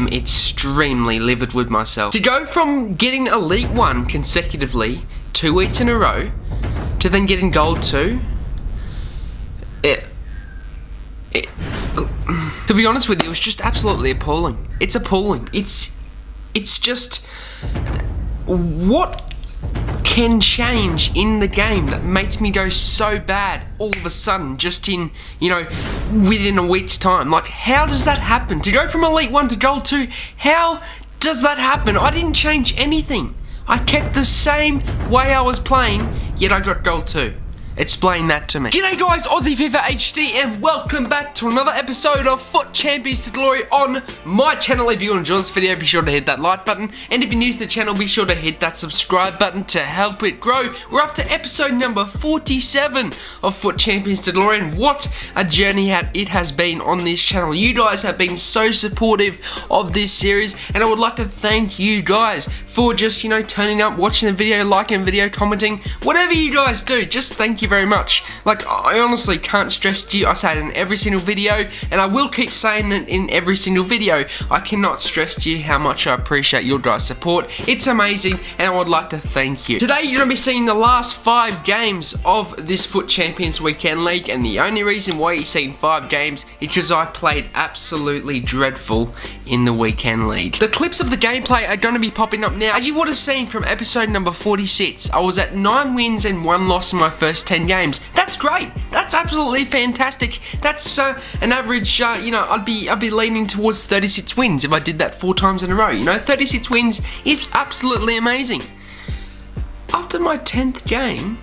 am extremely livid with myself. To go from getting Elite 1 consecutively 2 weeks in a row to then getting Gold 2, to be honest with you, it was just absolutely appalling. It's appalling. It's just, what can change in the game that makes me go so bad all of a sudden, just in, within a week's time? Like, how does that happen? To go from Elite 1 to Gold 2, how does that happen? I didn't change anything. I kept the same way I was playing, yet I got Gold 2. Explain that to me. G'day guys, Aussie FIFA HD, and welcome back to another episode of FUT Champions to Glory on my channel. If you enjoyed this video, be sure to hit that like button, and if you're new to the channel, be sure to hit that subscribe button to help it grow. We're up to episode number 47 of FUT Champions to Glory, and what a journey it has been on this channel. You guys have been so supportive of this series, and I would like to thank you guys for just, turning up, watching the video, liking the video, commenting, whatever you guys do. Just thank you very much. Like, I honestly can't stress to you, I say it in every single video, and I will keep saying it in every single video. I cannot stress to you how much I appreciate your guys' support. It's amazing, and I would like to thank you. Today, you're going to be seeing the last 5 games of this FUT Champions Weekend League, and the only reason why you're seeing 5 games is because I played absolutely dreadful in the Weekend League. The clips of the gameplay are going to be popping up now. As you would have seen from episode number 46, I was at 9 wins and 1 loss in my first 10 games. That's great. That's absolutely fantastic. That's an average, I'd be leaning towards 36 wins if I did that 4 times in a row. 36 wins is absolutely amazing. After my 10th game,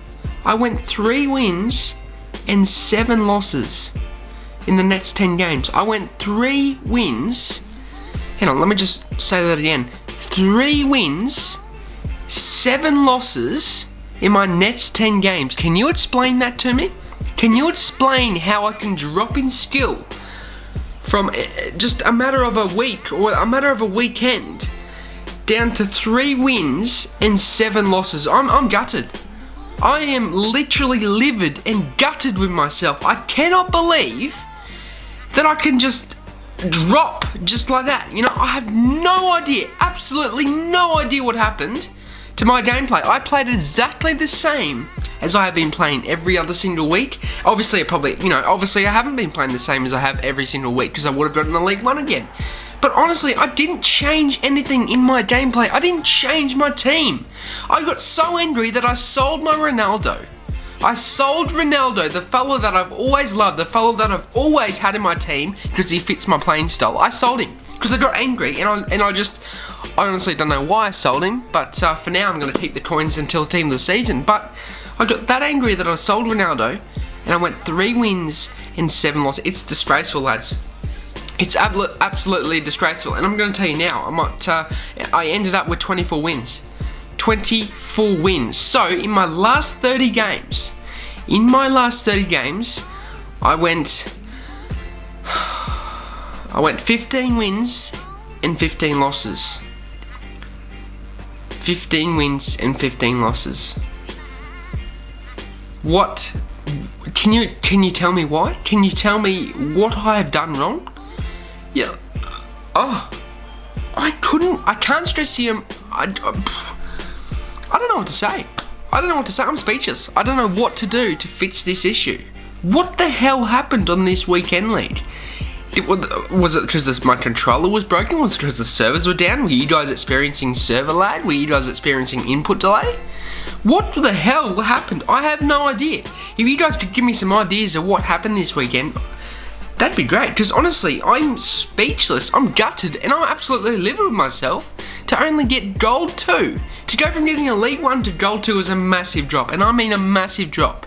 I went 3 wins and 7 losses in the next 10 games. I went 3 wins. Hang on, let me just say that again. 3 wins, 7 losses in my next 10 games. Can you explain that to me? Can you explain how I can drop in skill from just a matter of a week or a matter of a weekend down to 3 wins and 7 losses? I'm gutted. I am literally livid and gutted with myself. I cannot believe that I can just drop just like that. I have no idea, absolutely no idea what happened to my gameplay. I played exactly the same as I have been playing every other single week. Obviously, obviously I haven't been playing the same as I have every single week because I would have gotten the League 1 again. But honestly, I didn't change anything in my gameplay. I didn't change my team. I got so angry that I sold my Ronaldo. I sold Ronaldo, the fellow that I've always loved, the fellow that I've always had in my team because he fits my playing style. I sold him because I got angry, and I honestly don't know why I sold him, but for now I'm going to keep the coins until team of the season. But I got that angry that I sold Ronaldo, and I went 3 wins and 7 losses. It's disgraceful, lads. It's absolutely disgraceful, and I'm going to tell you now, I ended up with 24 wins. 24 wins. So in my last 30 games, I went 15 wins and 15 losses. 15 wins and 15 losses. What? Can you tell me why? Can you tell me what I have done wrong? Yeah. Oh, I can't stress you. I don't know what to say. I'm speechless. I don't know what to do to fix this issue. What the hell happened on this Weekend League? Was it because my controller was broken? Was it because the servers were down? Were you guys experiencing server lag? Were you guys experiencing input delay? What the hell happened? I have no idea. If you guys could give me some ideas of what happened this weekend, that'd be great, because honestly, I'm speechless, I'm gutted, and I'm absolutely livid with myself to only get Gold 2. To go from getting Elite 1 to Gold 2 is a massive drop, and I mean a massive drop.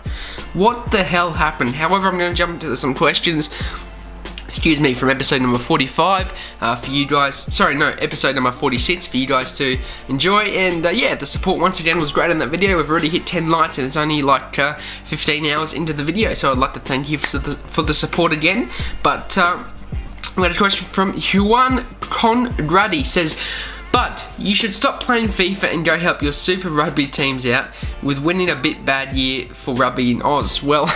What the hell happened? However, I'm going to jump into some questions, from episode number 45 for you guys, episode number 46 for you guys to enjoy. And yeah, the support once again was great on that video. We've already hit 10 likes and it's only like 15 hours into the video, so I'd like to thank you for the support again. But we had a question from Juan Conradi, says, but But you should stop playing FIFA and go help your Super Rugby teams out with winning a bit bad year for rugby in Oz. Well,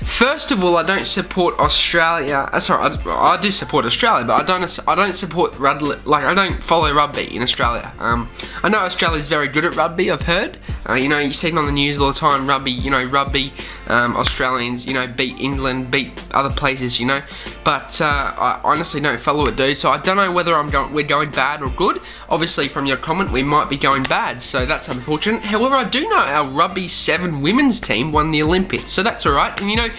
first of all, I don't support Australia. I do support Australia, but I don't support rugby. Like, I don't follow rugby in Australia. I know Australia's very good at rugby. I've heard. You see it on the news all the time. Rugby. Australians. Beat England, beat other places. But I honestly don't follow it, dude. So I don't know whether we're going bad or good. Obviously, from your comment, we might be going bad, so that's unfortunate. However, I do know our Rugby 7 women's team won the Olympics, so that's alright. And it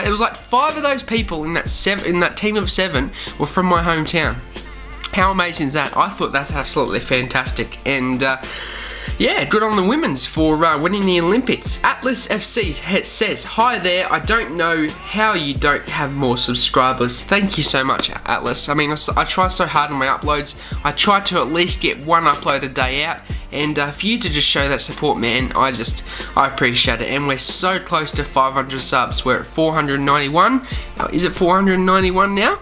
was like 5 of those people in that team of 7 were from my hometown. How amazing is that? I thought that's absolutely fantastic, and yeah, good on the women's for winning the Olympics. Atlas FC says, "Hi there, I don't know how you don't have more subscribers." Thank you so much, Atlas. I mean, I try so hard on my uploads. I try to at least get one upload a day out. And for you to just show that support, man, I appreciate it. And we're so close to 500 subs. We're at 491. Is it 491 now?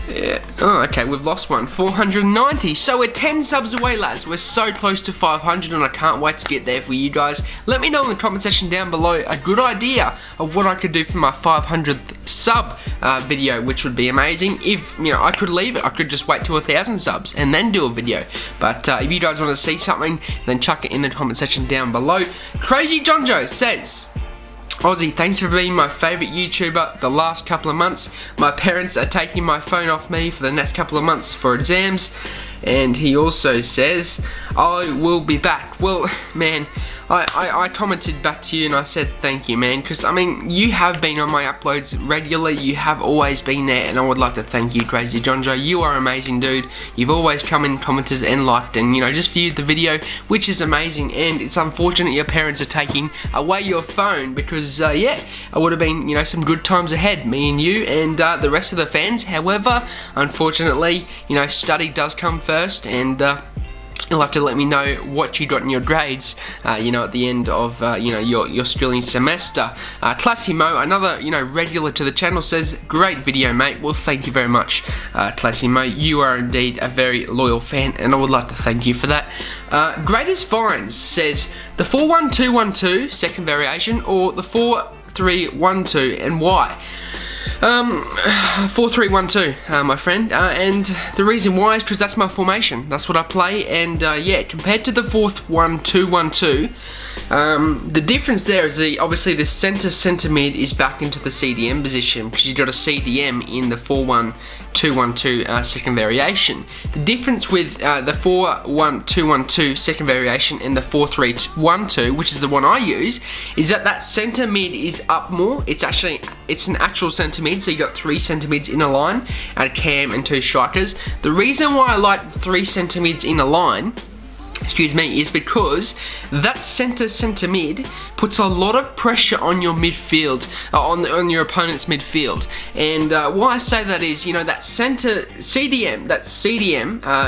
Yeah. Oh, okay, we've lost one. 490. So we're 10 subs away, lads. We're so close to 500, and I can't wait to get there for you guys. Let me know in the comment section down below a good idea of what I could do for my 500th sub video, which would be amazing. If I could leave it, I could just wait till 1,000 subs and then do a video. But if you guys want to see something, then chuck it in the comment section down below. Crazy Jonjo says, "Aussie, thanks for being my favourite YouTuber the last couple of months. My parents are taking my phone off me for the next couple of months for exams." And he also says, "I will be back." Well, man, I commented back to you and I said thank you, man, because I mean, you have been on my uploads regularly. You have always been there, and I would like to thank you, Crazy Jonjo. You are amazing, dude. You've always come and commented and liked and just viewed the video, which is amazing. And it's unfortunate your parents are taking away your phone, because yeah, it would have been some good times ahead, me and you and the rest of the fans. However, unfortunately, study does come first, and you'll have to let me know what you got in your grades, at the end of, your schooling semester. Classy Mo, another, regular to the channel, says, "Great video, mate." Well, thank you very much, Classy Mo. You are indeed a very loyal fan, and I would like to thank you for that. Greatest Fines says, "The 4-1-2-1-2, second variation, or the 4-3-1-2, and why?" 4-3-1-2, my friend, and the reason why is because that's my formation. That's what I play, and yeah, compared to the 4-1-2-1-2, the difference there is obviously the centre mid is back into the CDM position, because you've got a CDM in the 4-1-2-1-2 second variation. The difference with the 4-1-2-1-2 second variation and the 4-3-1-2, which is the one I use, is that centre mid is up more. It's an actual centre mid, so you got 3 centre mids in a line, and a cam and 2 strikers. The reason why I like 3 centre mids in a line, is because that centre mid puts a lot of pressure on your midfield, on your opponent's midfield. And why I say that is, that centre CDM,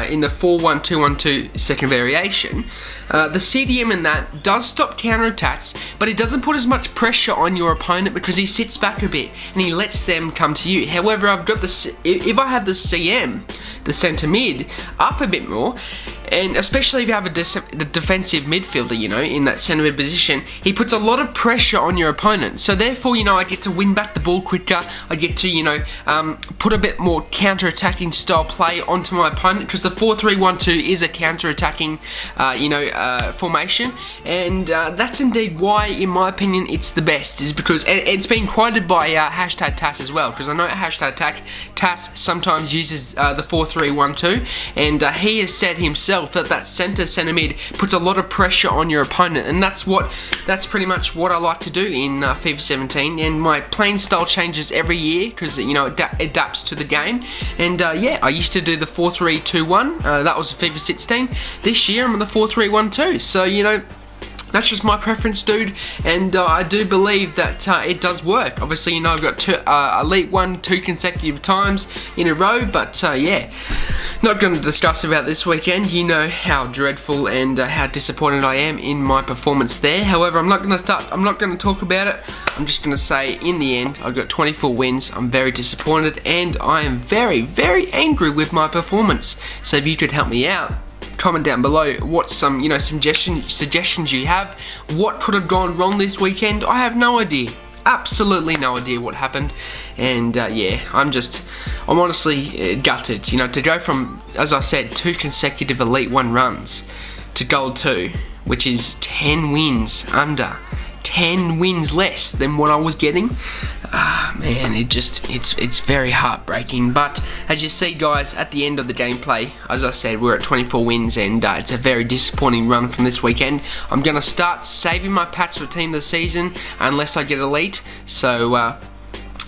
in the 4-1-2-1-2 second variation, the CDM in that does stop counter-attacks, but it doesn't put as much pressure on your opponent because he sits back a bit and he lets them come to you. However, if I have the CM, the centre mid, up a bit more, and especially if you have a defensive midfielder, in that centre mid position, he puts a lot of pressure on your opponent. So therefore, I get to win back the ball quicker. I get to, put a bit more counter-attacking style play onto my opponent, because the 4-3-1-2 is a counter-attacking, formation, and that's indeed why, in my opinion, it's the best. Is because it's been quoted by hashtag TAS as well, because I know hashtag TAS sometimes uses the 4-3-1-2, and he has said himself that centre mid puts a lot of pressure on your opponent, and that's pretty much what I like to do in FIFA 17. And my playing style changes every year because it adapts to the game. And yeah, I used to do the 4-3-2-1. That was FIFA 16. This year I'm on the 4-3-1-2. So that's just my preference, dude, and I do believe that it does work. Obviously, I've got Elite 1 2 consecutive times in a row, but yeah, not going to discuss about this weekend. You know how dreadful and how disappointed I am in my performance there. However, I'm not going to talk about it. I'm just going to say, in the end, I got 24 wins. I'm very disappointed, and I am very, very angry with my performance. So if you could help me out, comment down below what some suggestions you have. What could have gone wrong this weekend? I have no idea. Absolutely no idea what happened, and yeah, I'm honestly gutted, to go from, as I said, 2 consecutive Elite 1 runs to Gold 2, which is 10 wins under, 10 wins less than what I was getting. Man, it's very heartbreaking. But as you see, guys, at the end of the gameplay, as I said, we're at 24 wins, and it's a very disappointing run from this weekend. I'm going to start saving my pats for Team of the Season unless I get Elite, so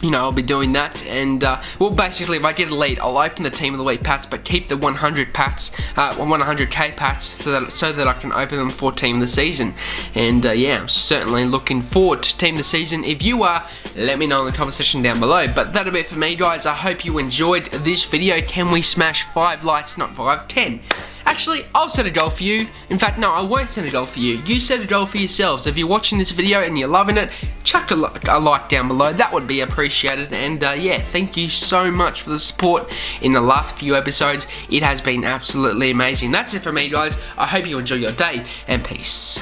I'll be doing that, and well, basically, if I get Elite, I'll open the Team of the Week pats, but keep the 100 pats, 100k pats, so that I can open them for Team of the Season. And yeah, I'm certainly looking forward to Team of the Season. If you are, let me know in the comment section down below. But that'll be it for me, guys. I hope you enjoyed this video. Can we smash 5 likes? Not 5, 10. Actually, I'll set a goal for you. In fact, no, I won't set a goal for you. You set a goal for yourselves. If you're watching this video and you're loving it, chuck a like down below. That would be appreciated. And yeah, thank you so much for the support in the last few episodes. It has been absolutely amazing. That's it for me, guys. I hope you enjoy your day, and peace.